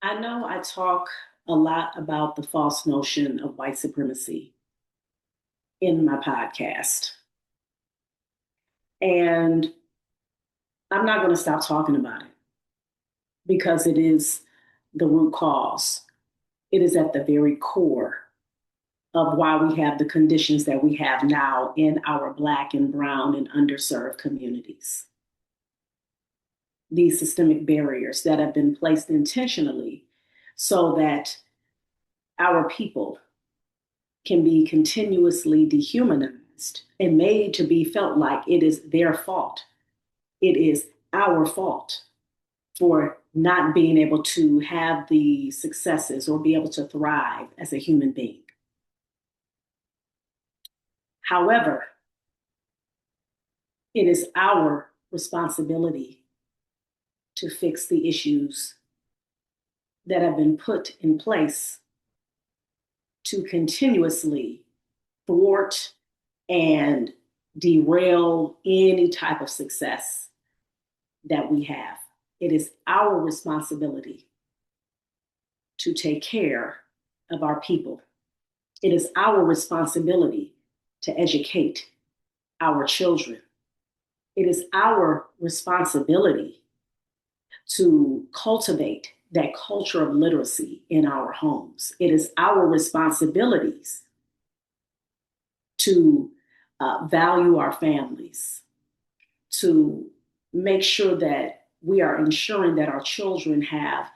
I know I talk a lot about the false notion of white supremacy in my podcast, and I'm not going to stop talking about it because it is the root cause. It is at the very core of why we have the conditions that we have now in our Black and Brown and underserved communities. These systemic barriers that have been placed intentionally so that our people can be continuously dehumanized and made to be felt like it is their fault. It is our fault for not being able to have the successes or be able to thrive as a human being. However, it is our responsibility to fix the issues that have been put in place to continuously thwart and derail any type of success that we have. It is our responsibility to take care of our people. It is our responsibility to educate our children. It is our responsibility to cultivate that culture of literacy in our homes. It is our responsibilities to value our families, to make sure that we are ensuring that our children have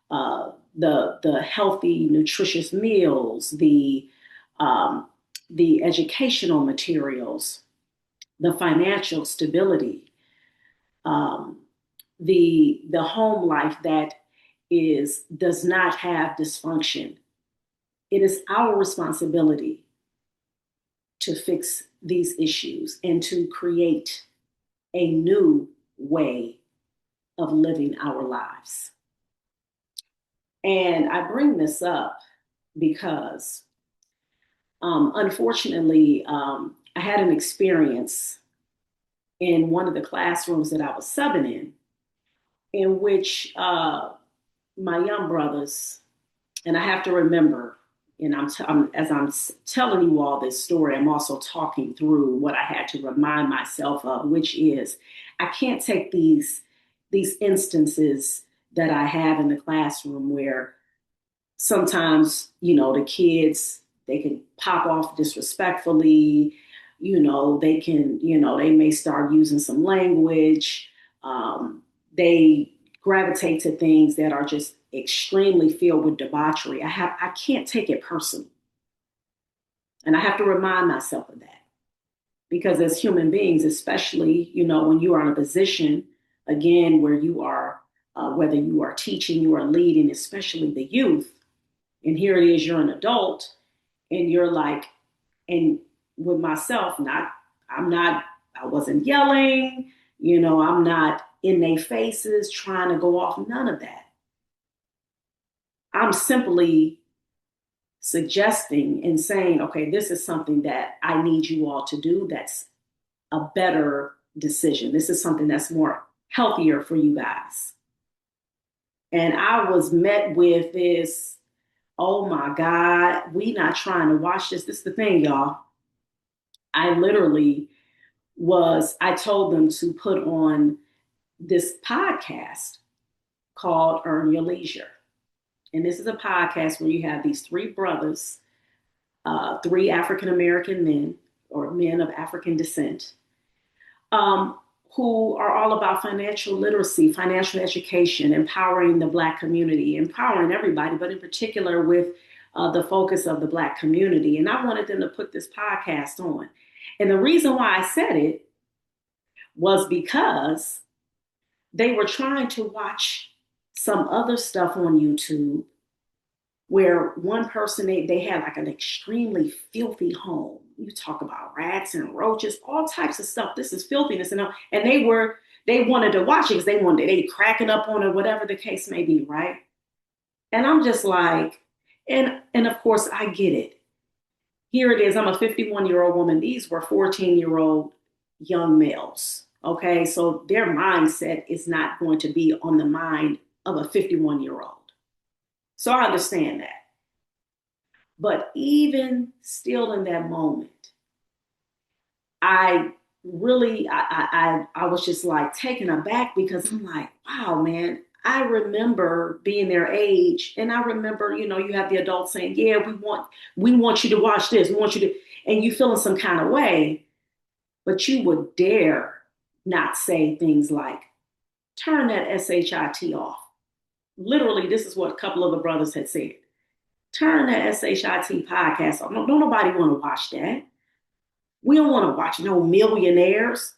the healthy, nutritious meals, the educational materials, the financial stability, the home life that does not have dysfunction. It is our responsibility to fix these issues and to create a new way of living our lives. And I bring this up because, unfortunately, I had an experience in one of the classrooms that I was subbing in which my young brothers, and I have to remember, and as I'm telling you all this story, I'm also talking through what I had to remind myself of, which is I can't take these instances that I have in the classroom where sometimes, the kids, they can pop off disrespectfully, they can, they may start using some language. They gravitate to things that are just extremely filled with debauchery. I can't take it personally. And I have to remind myself of that. Because as human beings, especially, when you are in a position, again, where you are, whether you are teaching, you are leading, especially the youth, and here it is, you're an adult, and you're like, and with myself, I wasn't yelling, I'm not in their faces trying to go off, none of that. I'm simply suggesting and saying, okay, this is something that I need you all to do that's a better decision. This is something that's more healthier for you guys. And I was met with this, oh my God, we not trying to watch this. This is the thing, y'all. I told them to put on this podcast called Earn Your Leisure. And this is a podcast where you have these three brothers, three African American men or men of African descent, who are all about financial literacy, financial education, empowering the Black community, empowering everybody, but in particular with the focus of the Black community. And I wanted them to put this podcast on. And the reason why I said it was because they were trying to watch some other stuff on YouTube where one person, they had like an extremely filthy home. You talk about rats and roaches, all types of stuff. This is filthiness. And they wanted to watch it because they cracking up on it, whatever the case may be, right? And I'm just like, and of course I get it. Here it is, I'm a 51-year-old woman. These were 14-year-old young males. Okay, so their mindset is not going to be on the mind of a 51-year-old. So I understand that. But even still in that moment, I I was just like taken aback because I'm like, wow, man, I remember being their age, and I remember, you have the adults saying, yeah, we want you to watch this, we want you to, and you feeling some kind of way, but you would dare not say things like, turn that shit off. Literally, this is what a couple of the brothers had said. Turn that shit podcast off. No, don't nobody want to watch that. We don't want to watch no millionaires.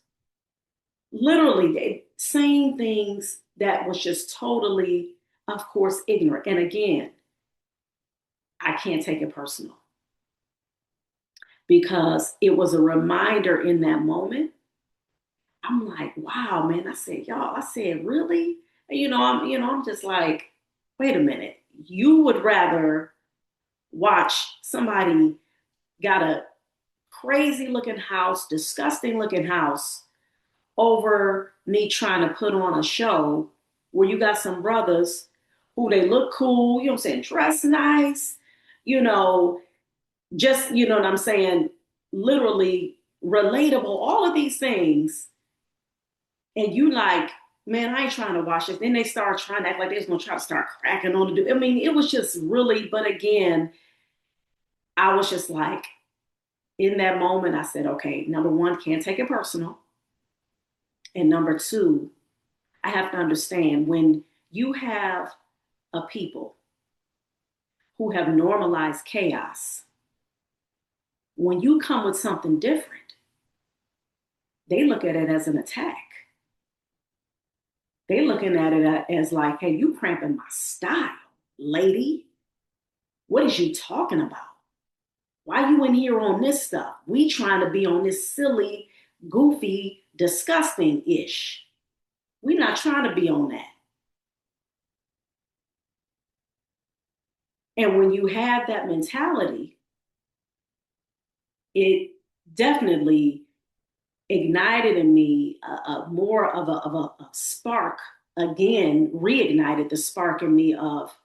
Literally saying things that was just totally, of course, ignorant. And again, I can't take it personal because it was a reminder in that moment. I'm like, wow, man. I said, y'all, I said, really? I'm just like, wait a minute. You would rather watch somebody got a crazy looking house, disgusting looking house, over me trying to put on a show where you got some brothers who they look cool, you know what I'm saying, dress nice, you know, just, you know what I'm saying, literally relatable, all of these things. And you like, man, I ain't trying to watch this. Then they start trying to act like they was gonna try to start cracking on the dude. I mean, it was just really, but again, I was just like, in that moment, I said, okay, number one, can't take it personal. And number two, I have to understand when you have a people who have normalized chaos, when you come with something different, they look at it as an attack. They looking at it as like, hey, you cramping my style, lady. What is you talking about? Why you in here on this stuff? We trying to be on this silly, goofy, disgusting ish. We not trying to be on that. And when you have that mentality, it definitely ignited in me a more of a spark, again reignited the spark in me of,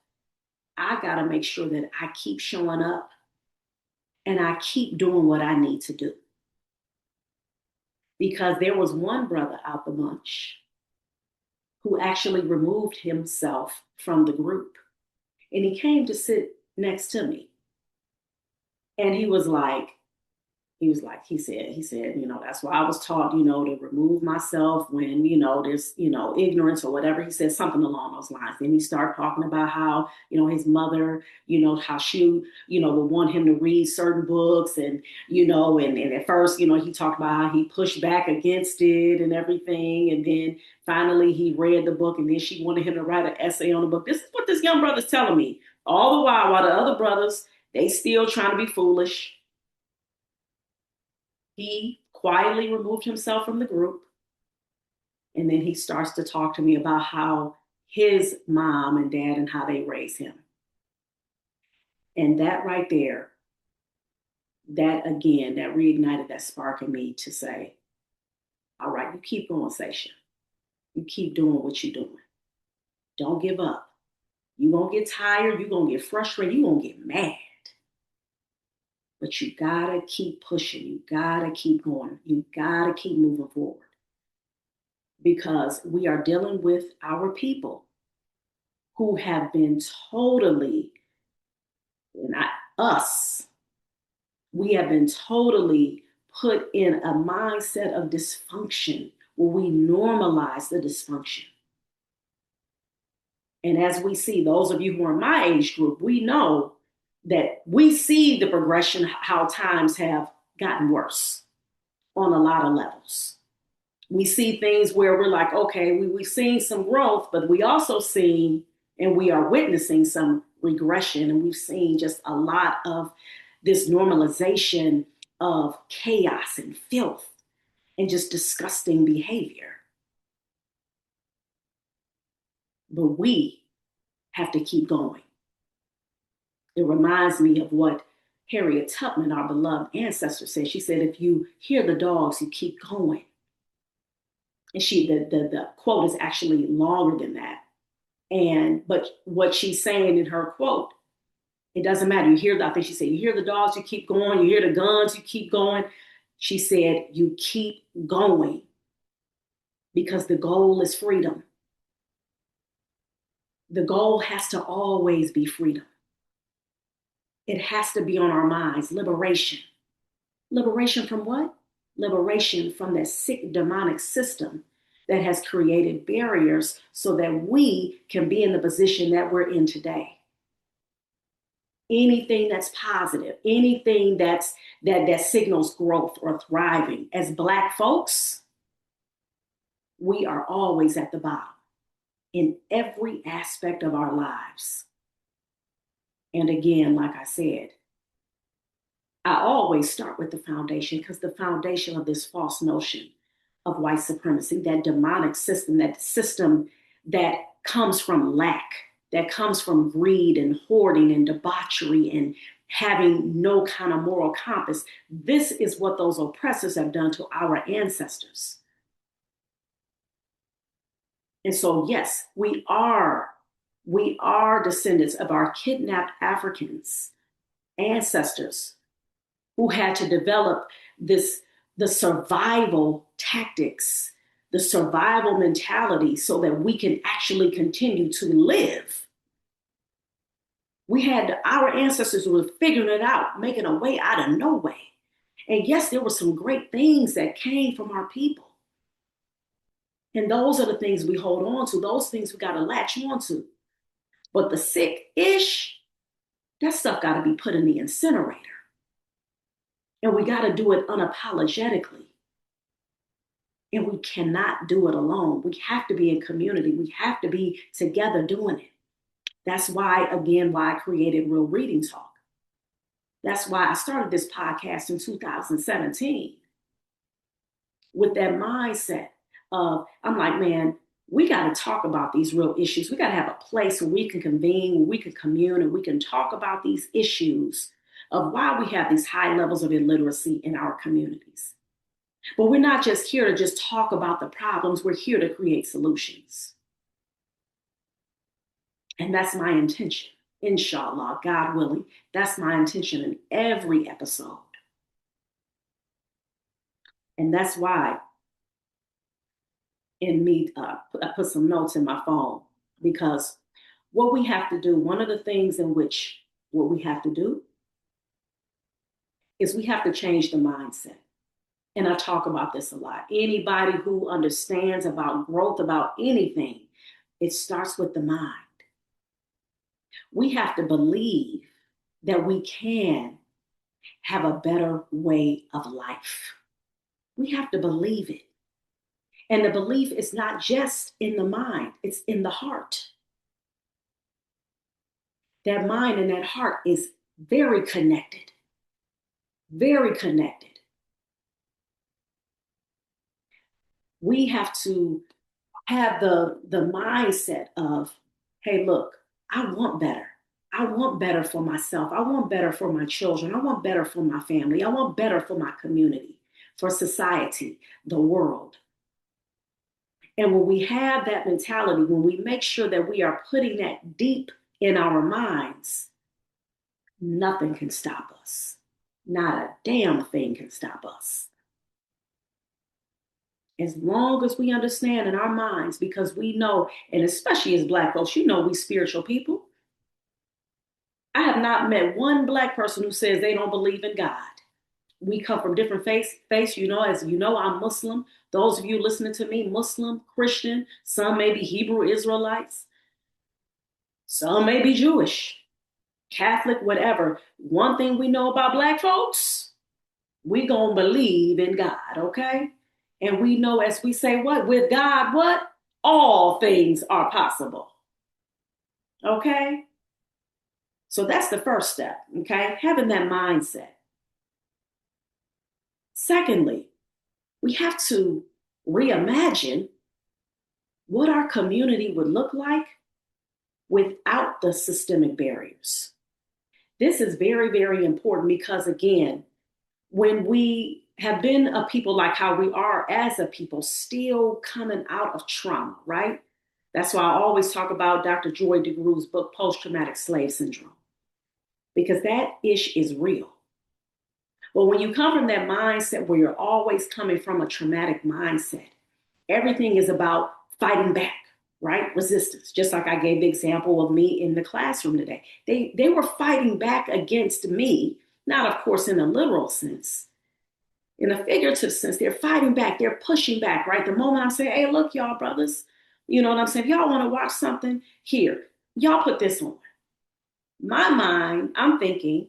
I got to make sure that I keep showing up and I keep doing what I need to do, because there was one brother out the bunch who actually removed himself from the group, and he came to sit next to me, and he said, that's why I was taught, to remove myself when, there's, ignorance or whatever. He said something along those lines. Then he started talking about how, his mother, how she, would want him to read certain books, and, and at first, he talked about how he pushed back against it and everything. And then finally he read the book, and then she wanted him to write an essay on the book. This is what this young brother's telling me. All the while the other brothers, they still trying to be foolish. He quietly removed himself from the group. And then he starts to talk to me about how his mom and dad and how they raised him. And that right there, that again, that reignited that spark in me to say, all right, you keep going, Sasha. You keep doing what you're doing. Don't give up. You're going to get tired. You're going to get frustrated. You're going to get mad. But you got to keep pushing. You got to keep going. You got to keep moving forward. Because we are dealing with our people who have been totally, not us, we have been totally put in a mindset of dysfunction where we normalize the dysfunction. And as we see, those of you who are in my age group, we know that we see the progression, how times have gotten worse on a lot of levels. We see things where we're like, okay, we've seen some growth, but we also seen and we are witnessing some regression. And we've seen just a lot of this normalization of chaos and filth and just disgusting behavior. But we have to keep going. It reminds me of what Harriet Tubman, our beloved ancestor, said. She said, if you hear the dogs, you keep going. And the quote is actually longer than that. But what she's saying in her quote, it doesn't matter. You hear, I think she said, you hear the dogs, you keep going. You hear the guns, you keep going. She said, you keep going because the goal is freedom. The goal has to always be freedom. It has to be on our minds, liberation. Liberation from what? Liberation from that sick demonic system that has created barriers so that we can be in the position that we're in today. Anything that's positive, anything that signals growth or thriving. As Black folks, we are always at the bottom in every aspect of our lives. And again, like I said, I always start with the foundation because the foundation of this false notion of white supremacy, that demonic system, that system that comes from lack, that comes from greed and hoarding and debauchery and having no kind of moral compass. This is what those oppressors have done to our ancestors. And so, yes, we are descendants of our kidnapped Africans, ancestors who had to develop the survival tactics, the survival mentality so that we can actually continue to live. Our ancestors were figuring it out, making a way out of no way. And yes, there were some great things that came from our people. And those are the things we hold on to. Those things we got to latch on to. But the sick-ish, that stuff got to be put in the incinerator. And we got to do it unapologetically. And we cannot do it alone. We have to be in community. We have to be together doing it. That's why I created Real Reading Talk. That's why I started this podcast in 2017 with that mindset of, I'm like, man, we got to talk about these real issues. We got to have a place where we can convene, where we can commune, and we can talk about these issues of why we have these high levels of illiteracy in our communities. But we're not just here to just talk about the problems. We're here to create solutions. And that's my intention, inshallah, God willing. That's my intention in every episode. And that's why I put some notes in my phone, because what we have to do, one of the things what we have to do is we have to change the mindset. And I talk about this a lot. Anybody who understands about growth, about anything, it starts with the mind. We have to believe that we can have a better way of life. We have to believe it. And the belief is not just in the mind, it's in the heart. That mind and that heart is very connected, very connected. We have to have the mindset of, hey, look, I want better. I want better for myself. I want better for my children. I want better for my family. I want better for my community, for society, the world. And when we have that mentality, when we make sure that we are putting that deep in our minds, nothing can stop us. Not a damn thing can stop us. As long as we understand in our minds, because we know, and especially as Black folks, we spiritual people. I have not met one Black person who says they don't believe in God. We come from different faiths. As you know, I'm Muslim. Those of you listening to me, Muslim, Christian, some may be Hebrew Israelites, some may be Jewish, Catholic, whatever. One thing we know about Black folks, we gonna believe in God, okay? And we know, as we say, what? With God, what? All things are possible. Okay? So that's the first step, okay? Having that mindset. Secondly, we have to reimagine what our community would look like without the systemic barriers. This is very, very important because, again, when we have been a people like how we are as a people, still coming out of trauma, right? That's why I always talk about Dr. Joy DeGroo's book, Post Traumatic Slave Syndrome, because that ish is real. But when you come from that mindset where you're always coming from a traumatic mindset, everything is about fighting back, right? Resistance. Just like I gave the example of me in the classroom today. They were fighting back against me, not of course in a literal sense. In a figurative sense, they're fighting back, they're pushing back, right? The moment I say, hey, look, y'all brothers, you know what I'm saying? If y'all want to watch something, here, y'all put this on. My mind, I'm thinking,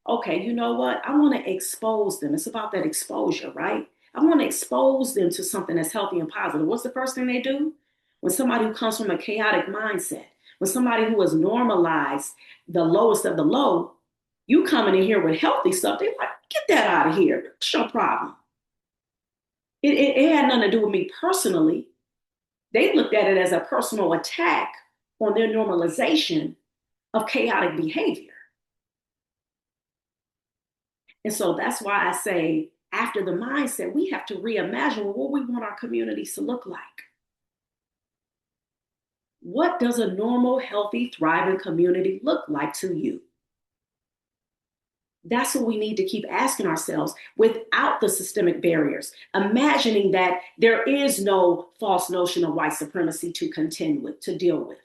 okay, you know what? I want to expose them. It's about that exposure, right? I want to expose them to something that's healthy and positive. What's the first thing they do? When somebody who comes from a chaotic mindset, when somebody who has normalized the lowest of the low, you coming in here with healthy stuff, they're like, get that out of here. What's your problem? It had nothing to do with me personally. They looked at it as a personal attack on their normalization of chaotic behavior. And so that's why I say, after the mindset, we have to reimagine what we want our communities to look like. What does a normal, healthy, thriving community look like to you? That's what we need to keep asking ourselves without the systemic barriers, imagining that there is no false notion of white supremacy to contend with, to deal with.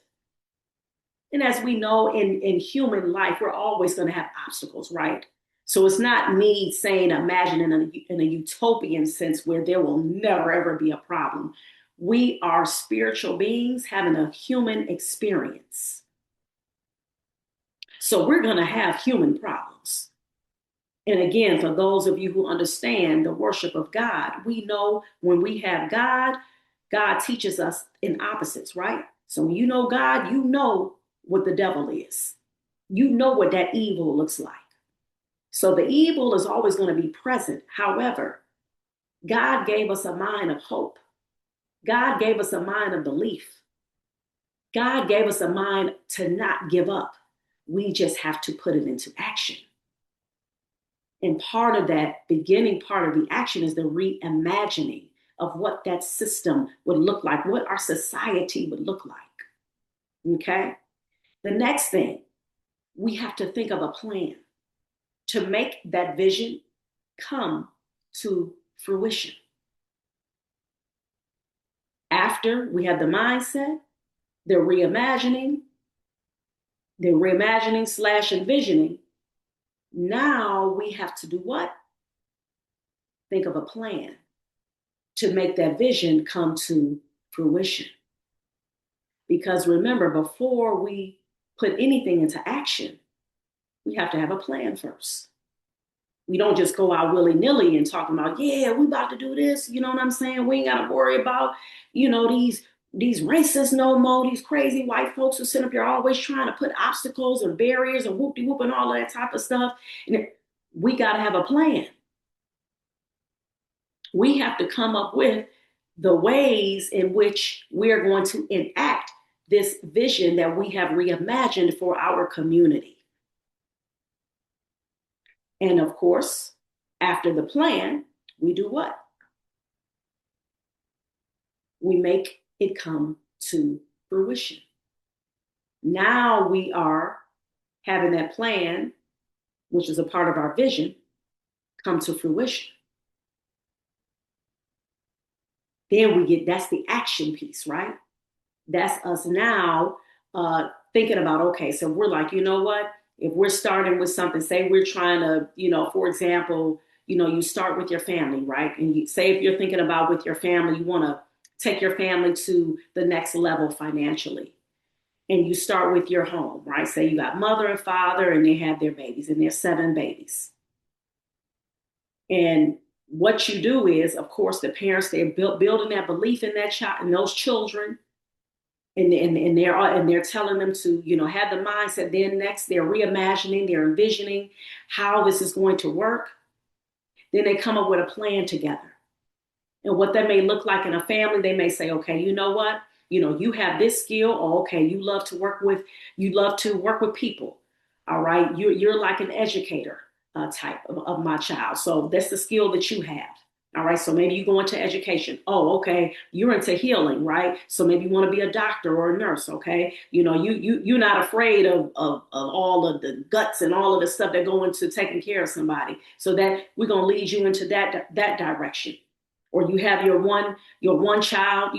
And as we know in human life, we're always going to have obstacles, right? So it's not me saying imagine in a utopian sense where there will never, ever be a problem. We are spiritual beings having a human experience. So we're going to have human problems. And again, for those of you who understand the worship of God, we know when we have God, God teaches us in opposites, right? So when you know God, you know what the devil is. You know what that evil looks like. So the evil is always going to be present. However, God gave us a mind of hope. God gave us a mind of belief. God gave us a mind to not give up. We just have to put it into action. And part of that beginning part of the action is the reimagining of what that system would look like, what our society would look like. Okay? The next thing, we have to think of a plan to make that vision come to fruition. After we have the mindset, the reimagining slash envisioning, now we have to do what? Think of a plan to make that vision come to fruition. Because remember, before we put anything into action, we have to have a plan first. We don't just go out willy-nilly and talking about, yeah, we about to do this. You know what I'm saying? We ain't got to worry about, these racists no more, these crazy white folks who sit up here always trying to put obstacles and barriers and whoop-de-whoop and all of that type of stuff. And we got to have a plan. We have to come up with the ways in which we're going to enact this vision that we have reimagined for our community. And of course, after the plan, we do what? We make it come to fruition. Now we are having that plan, which is a part of our vision, come to fruition. Then that's the action piece, right? That's us now thinking about, okay, so we're like, you know what? If we're starting with something, say we're trying to, for example, you start with your family, right? And you say if you're thinking about with your family, you want to take your family to the next level financially. And you start with your home, right? Say you got mother and father and they have their babies and there's 7 babies. And what you do is, of course, the parents, they're building that belief in that child and those children. And they're telling them to, have the mindset. Then next, they're reimagining, they're envisioning how this is going to work. Then they come up with a plan together. And what that may look like in a family, they may say, okay, you know what? You have this skill. Oh, okay, you love to work with people. All right, you're like an educator type of my child. So that's the skill that you have. All right, so maybe you go into education. Oh, okay, you're into healing, right? So maybe you want to be a doctor or a nurse. Okay, you're not afraid of all of the guts and all of the stuff that go into taking care of somebody. So that we're gonna lead you into that direction. Or you have your one child.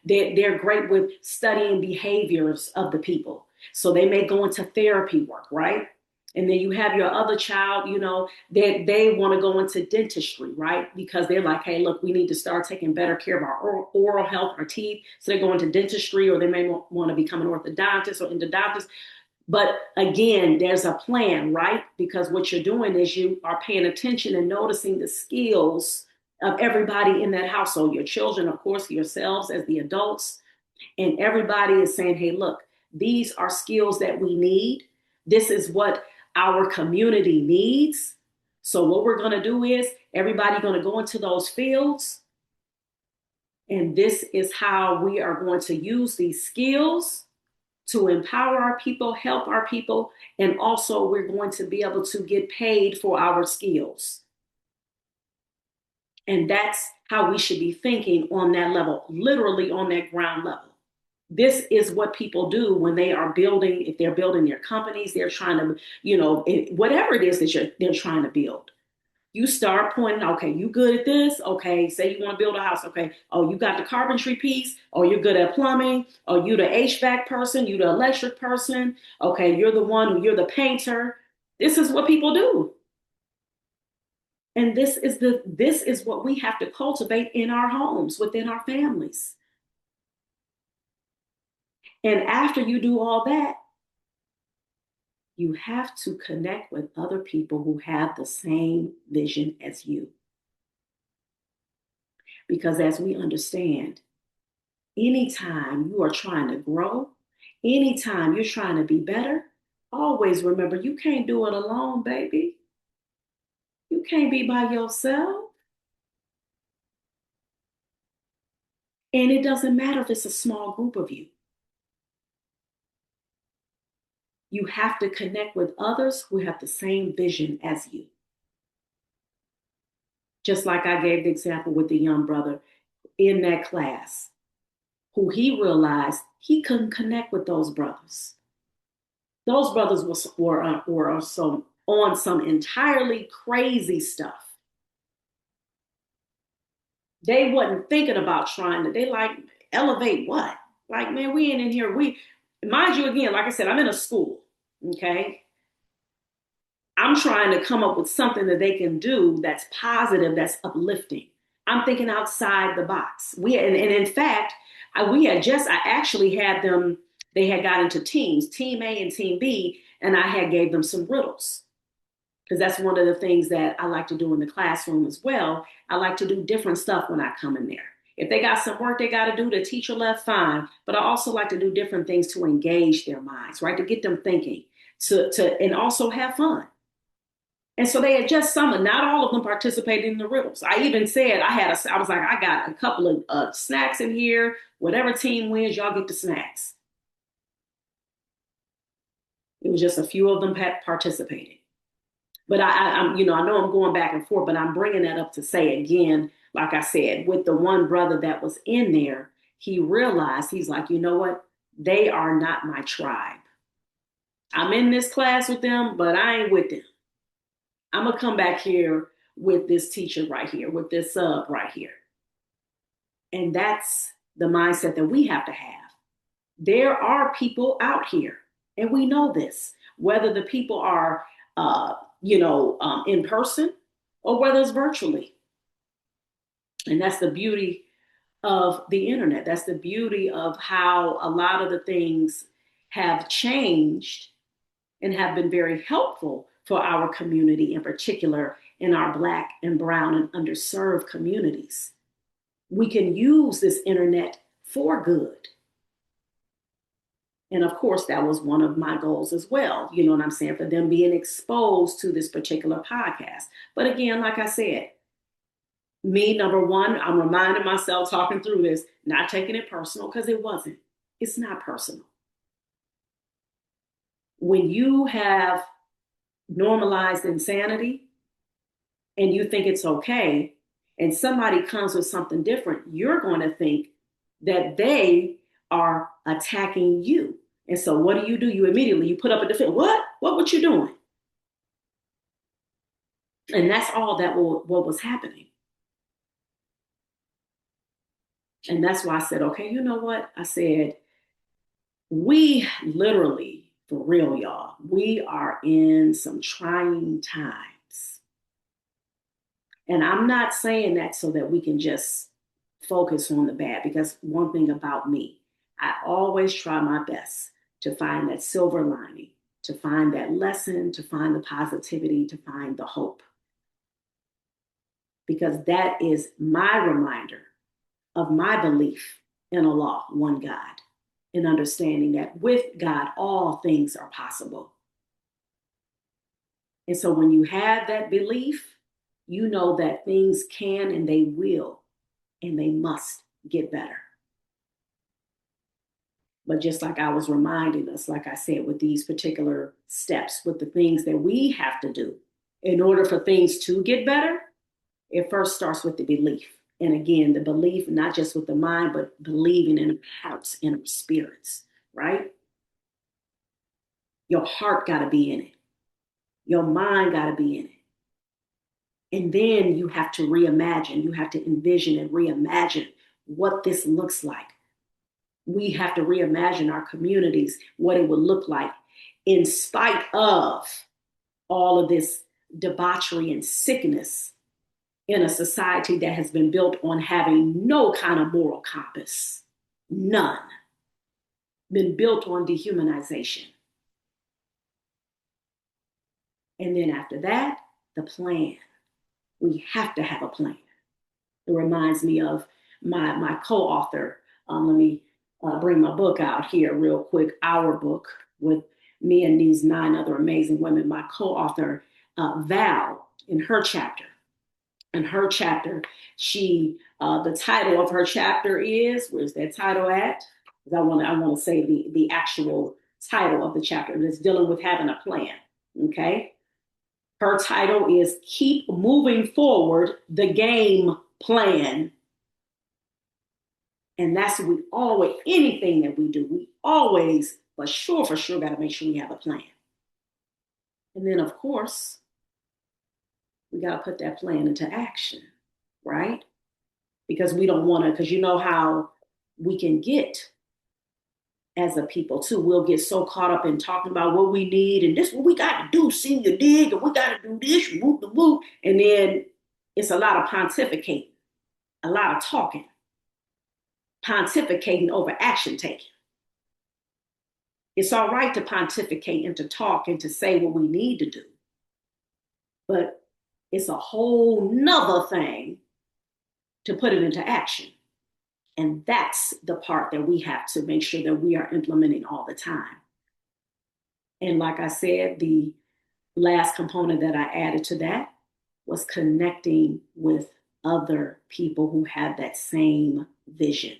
They're great with studying behaviors of the people, so they may go into therapy work, right? And then you have your other child, that they want to go into dentistry, right? Because they're like, hey, look, we need to start taking better care of our oral health, our teeth. So they go into dentistry, or they may want to become an orthodontist or endodontist. But again, there's a plan, right? Because what you're doing is you are paying attention and noticing the skills of everybody in that household, your children, of course, yourselves as the adults, and everybody is saying, hey, look, these are skills that we need. This is what our community needs. So what we're going to do is everybody going to go into those fields. And this is how we are going to use these skills to empower our people, help our people. And also we're going to be able to get paid for our skills. And that's how we should be thinking on that level, literally on that ground level. This is what people do when they are building, if they're building their companies, they're trying to, whatever it is that they're trying to build. You start pointing, okay, you good at this? Okay, say you want to build a house. Okay, oh, you got the carpentry piece. Oh, you're good at plumbing. Oh, you the HVAC person. You the electric person. Okay, you're the painter. This is what people do. And this is what we have to cultivate in our homes, within our families. And after you do all that, you have to connect with other people who have the same vision as you. Because as we understand, anytime you are trying to grow, anytime you're trying to be better, always remember you can't do it alone, baby. You can't be by yourself. And it doesn't matter if it's a small group of you. You have to connect with others who have the same vision as you. Just like I gave the example with the young brother in that class, who he realized he couldn't connect with those brothers. Those brothers were on some entirely crazy stuff. They wasn't thinking about trying to, they like, elevate what? Like, man, we ain't in here. Mind you, again, like I said, I'm in a school, okay? I'm trying to come up with something that they can do that's positive, that's uplifting. I'm thinking outside the box. And in fact, I actually had them, they had got into teams, team A and team B, and I had gave them some riddles. Because that's one of the things that I like to do in the classroom as well. I like to do different stuff when I come in there. If they got some work they got to do, the teacher left, fine. But I also like to do different things to engage their minds, right? To get them thinking, and also have fun. And so they had just summoned, not all of them participated in the riddles. I even said, I was like, I got a couple of snacks in here. Whatever team wins, y'all get the snacks. It was just a few of them had participated. But I know I'm going back and forth, but I'm bringing that up to say again, like I said, with the one brother that was in there, he realized, he's like, you know what? They are not my tribe. I'm in this class with them, but I ain't with them. I'm gonna come back here with this teacher right here, with this sub right here. And that's the mindset that we have to have. There are people out here, and we know this, whether the people are, in person or whether it's virtually. And that's the beauty of the internet. That's the beauty of how a lot of the things have changed and have been very helpful for our community, in particular in our Black and brown and underserved communities. We can use this internet for good. And of course, that was one of my goals as well. You know what I'm saying? For them being exposed to this particular podcast. But again, like I said, me, number one, I'm reminding myself talking through this, not taking it personal, because it wasn't. It's not personal. When you have normalized insanity and you think it's okay, and somebody comes with something different, you're going to think that they are attacking you. And so what do? You immediately, you put up a defense. What you doing? And that's all that what was happening. And that's why I said, okay, you know what? I said, we literally, for real, y'all, we are in some trying times. And I'm not saying that so that we can just focus on the bad, because one thing about me, I always try my best to find that silver lining, to find that lesson, to find the positivity, to find the hope. Because that is my reminder of my belief in Allah, one God, and understanding that with God, all things are possible. And so when you have that belief, you know that things can and they will and they must get better. But just like I was reminding us, like I said, with these particular steps, with the things that we have to do in order for things to get better, it first starts with the belief. And again, the belief, not just with the mind, but believing in our hearts and our spirits, right? Your heart got to be in it. Your mind got to be in it. And then you have to reimagine. You have to envision and reimagine what this looks like. We have to reimagine our communities, what it would look like in spite of all of this debauchery and sickness in a society that has been built on having no kind of moral compass, none, been built on dehumanization. And then after that, the plan. We have to have a plan. It reminds me of my co-author. Let me bring my book out here real quick, our book with me and these 9 other amazing women. My co-author, Val, in her chapter, she the title of her chapter is, where's that title at? Because I want to say the actual title of the chapter. It's dealing with having a plan. Okay. Her title is Keep Moving Forward, the Game Plan. And that's what we always, anything that we do, we always, for sure, got to make sure we have a plan. And then, of course, we got to put that plan into action, right? Because we don't want to, because you know how we can get as a people too. We'll get so caught up in talking about what we need and this what we got to do, see you dig, and we got to do this, whoop the whoop. And then it's a lot of pontificating, a lot of talking, pontificating over action taking. It's all right to pontificate and to talk and to say what we need to do. But it's a whole nother thing to put it into action. And that's the part that we have to make sure that we are implementing all the time. And like I said, the last component that I added to that was connecting with other people who have that same vision.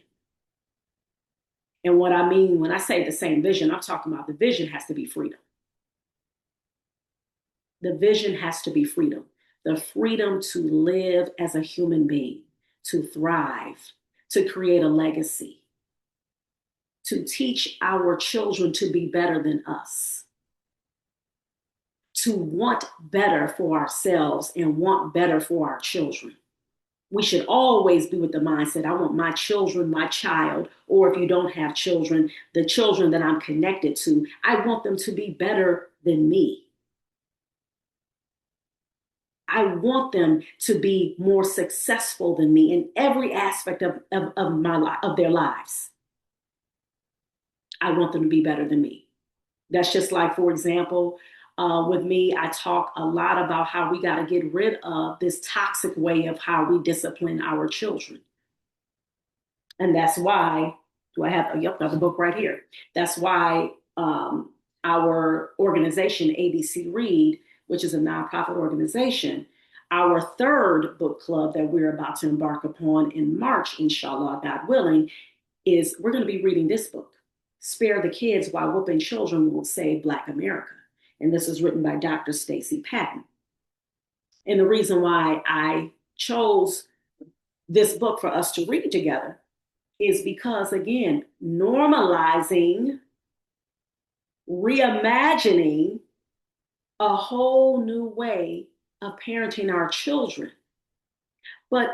And what I mean when I say the same vision, I'm talking about the vision has to be freedom. The vision has to be freedom. The freedom to live as a human being, to thrive, to create a legacy, to teach our children to be better than us, to want better for ourselves and want better for our children. We should always be with the mindset, I want my children, my child, or if you don't have children, the children that I'm connected to, I want them to be better than me. I want them to be more successful than me in every aspect of their lives. I want them to be better than me. That's just like, for example, with me, I talk a lot about how we got to get rid of this toxic way of how we discipline our children. And that's why, do I have, yep, I have a book right here. That's why our organization, ABC Read, which is a nonprofit organization, our 3rd book club that we're about to embark upon in March, inshallah, God willing, is we're going to be reading this book, Spare the Kids While Whooping Children Won't Save Black America. And this is written by Dr. Stacy Patton. And the reason why I chose this book for us to read together is because, again, normalizing, reimagining a whole new way of parenting our children. But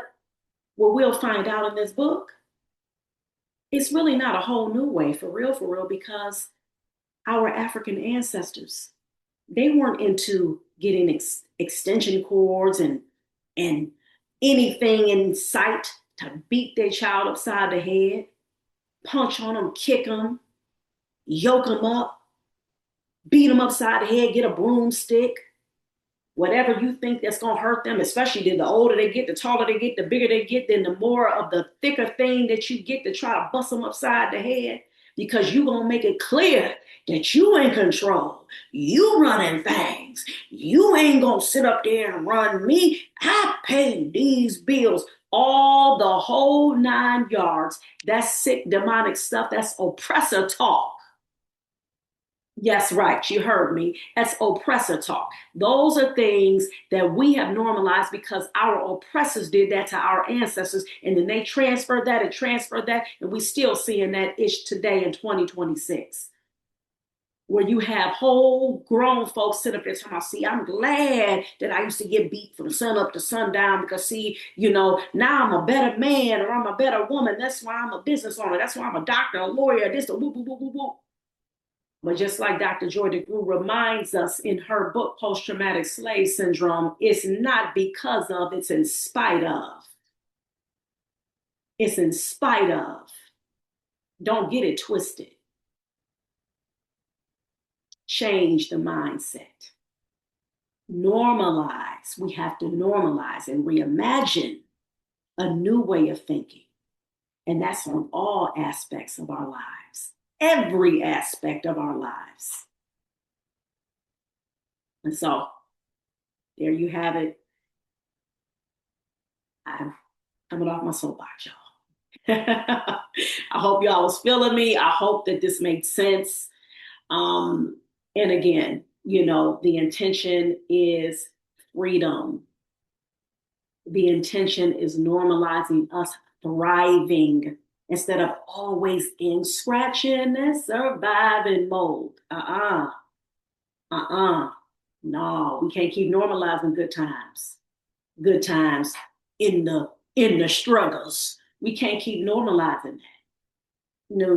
what we'll find out in this book, it's really not a whole new way, for real, because our African ancestors, they weren't into getting extension cords and anything in sight to beat their child upside the head, punch on them, kick them, yoke them up, beat them upside the head, get a broomstick, whatever you think that's going to hurt them, especially the older they get, the taller they get, the bigger they get, then the more of the thicker thing that you get to try to bust them upside the head, because you're going to make it clear that you in control. You running things. You ain't going to sit up there and run me. I pay these bills. All the whole 9 yards. That's sick, demonic stuff. That's oppressor talk. Yes, right. You heard me. That's oppressor talk. Those are things that we have normalized because our oppressors did that to our ancestors, and then they transferred that, and we still seeing that ish today in 2026. Where you have whole grown folks sit up there talking about, see, I'm glad that I used to get beat from sun up to sundown because, see, now I'm a better man or I'm a better woman. That's why I'm a business owner. That's why I'm a doctor, a lawyer, this, the whoop, whoop, whoop, whoop, whoop. But just like Dr. Joy DeGruy reminds us in her book, Post-Traumatic Slave Syndrome, it's not because of, it's in spite of. It's in spite of. Don't get it twisted. Change the mindset. Normalize. We have to normalize and reimagine a new way of thinking. And that's on all aspects of our lives. Every aspect of our lives. And so, there you have it. I'm coming off my soapbox, y'all. I hope y'all was feeling me. I hope that this made sense. And again, the intention is freedom. The intention is normalizing us thriving instead of always in scratching and surviving mode. No, we can't keep normalizing good times. Good times in the struggles. We can't keep normalizing that. No.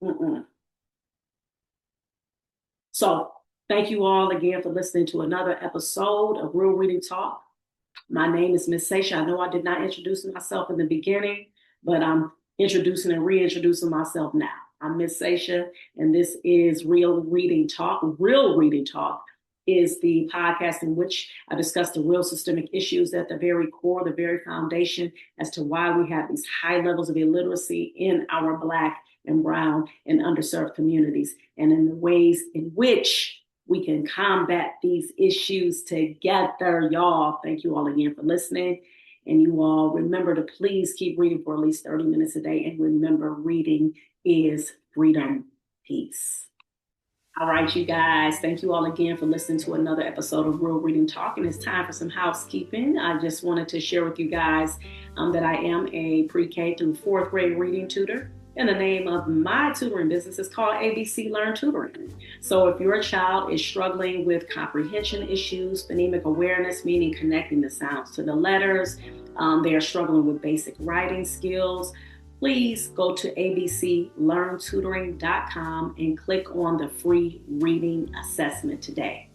Mm-mm. So thank you all again for listening to another episode of Real Reading Talk. My name is Miss Seisha. I know I did not introduce myself in the beginning, but I'm introducing and reintroducing myself now. I'm Miss Seisha, and this is Real Reading Talk. Real Reading Talk is the podcast in which I discuss the real systemic issues at the very core, the very foundation as to why we have these high levels of illiteracy in our Black and brown and underserved communities, and in the ways in which we can combat these issues together, y'all. Thank you all again for listening. And you all remember to please keep reading for at least 30 minutes a day. And remember, reading is freedom. Peace. All right, you guys. Thank you all again for listening to another episode of Real Reading Talk. And it's time for some housekeeping. I just wanted to share with you guys that I am a pre-K through 4th grade reading tutor. And the name of my tutoring business is called ABC Learn Tutoring. So if your child is struggling with comprehension issues, phonemic awareness, meaning connecting the sounds to the letters, they are struggling with basic writing skills, please go to abclearntutoring.com and click on the free reading assessment today.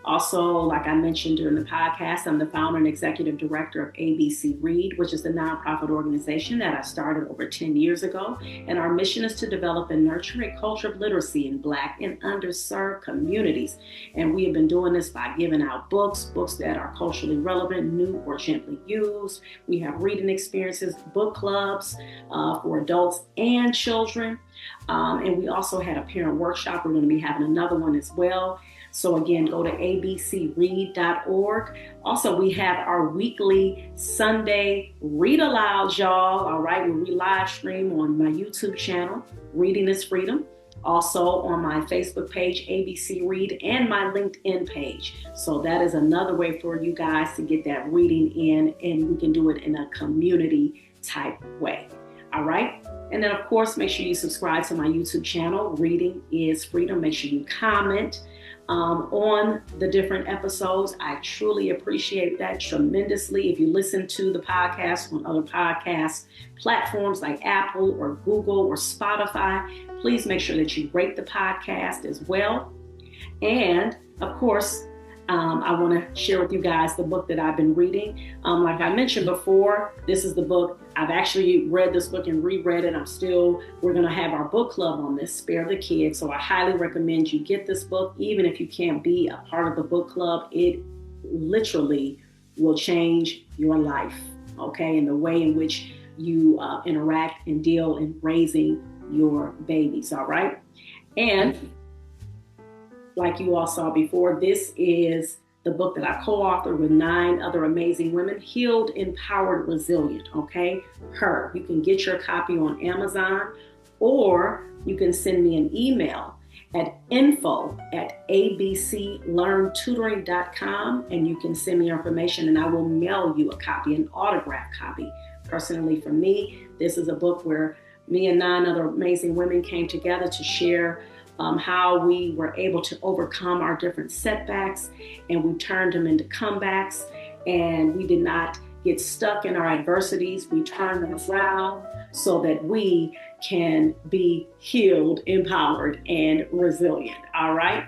Also, like I mentioned during the podcast, I'm the founder and executive director of ABC Read, which is the nonprofit organization that I started over 10 years ago. And our mission is to develop and nurture a culture of literacy in Black and underserved communities. And we have been doing this by giving out books that are culturally relevant, new, or gently used. We have reading experiences, book clubs for adults and children. And we also had a parent workshop. We're going to be having another one as well. So again, go to abcread.org. Also, we have our weekly Sunday read alouds, y'all. All right, we live stream on my YouTube channel, Reading is Freedom. Also on my Facebook page, ABC Read, and my LinkedIn page. So that is another way for you guys to get that reading in, and we can do it in a community type way. All right. And then, of course, make sure you subscribe to my YouTube channel, Reading is Freedom. Make sure you comment on the different episodes. I truly appreciate that tremendously. If you listen to the podcast on other podcast platforms like Apple or Google or Spotify, please make sure that you rate the podcast as well. And of course, I want to share with you guys the book that I've been reading. Like I mentioned before, this is the book. I've actually read this book and reread it. We're going to have our book club on this, Spare the Kids. So I highly recommend you get this book. Even if you can't be a part of the book club, it literally will change your life, okay? And the way in which you interact and deal in raising your babies, all right? And like you all saw before, this is the book that I co-authored with 9 other amazing women, Healed, Empowered, Resilient, okay? Her. You can get your copy on Amazon, or you can send me an email at info@abclearntutoring.com, and you can send me your information and I will mail you a copy, an autographed copy. Personally, for me, this is a book where me and 9 other amazing women came together to share how we were able to overcome our different setbacks, and we turned them into comebacks, and we did not get stuck in our adversities. We turned them around so that we can be healed, empowered, and resilient. All right.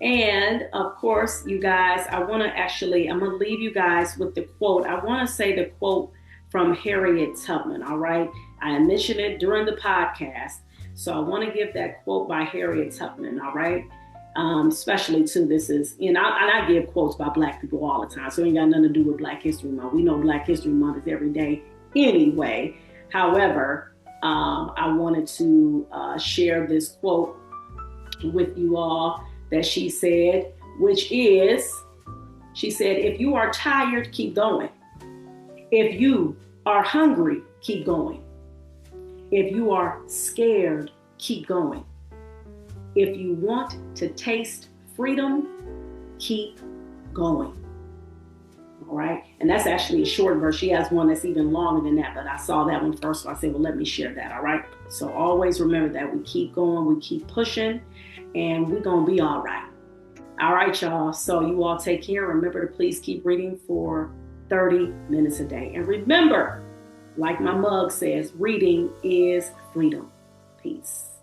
And of course, you guys, I'm going to leave you guys with the quote. I want to say the quote from Harriet Tubman. All right. I mentioned it during the podcast. So I want to give that quote by Harriet Tubman, all right? Especially too, this is, I give quotes by Black people all the time, so it ain't got nothing to do with Black History Month. We know Black History Month is every day anyway. However, I wanted to share this quote with you all that she said, which is, she said, if you are tired, keep going. If you are hungry, keep going. If you are scared, keep going. If you want to taste freedom, keep going. All right. And that's actually a short verse. She has one that's even longer than that, but I saw that one first. So I said, well, let me share that. All right. So always remember that we keep going, we keep pushing, and we're going to be all right. All right, y'all. So you all take care. Remember to please keep reading for 30 minutes a day. And remember, like my mug says, reading is freedom. Peace.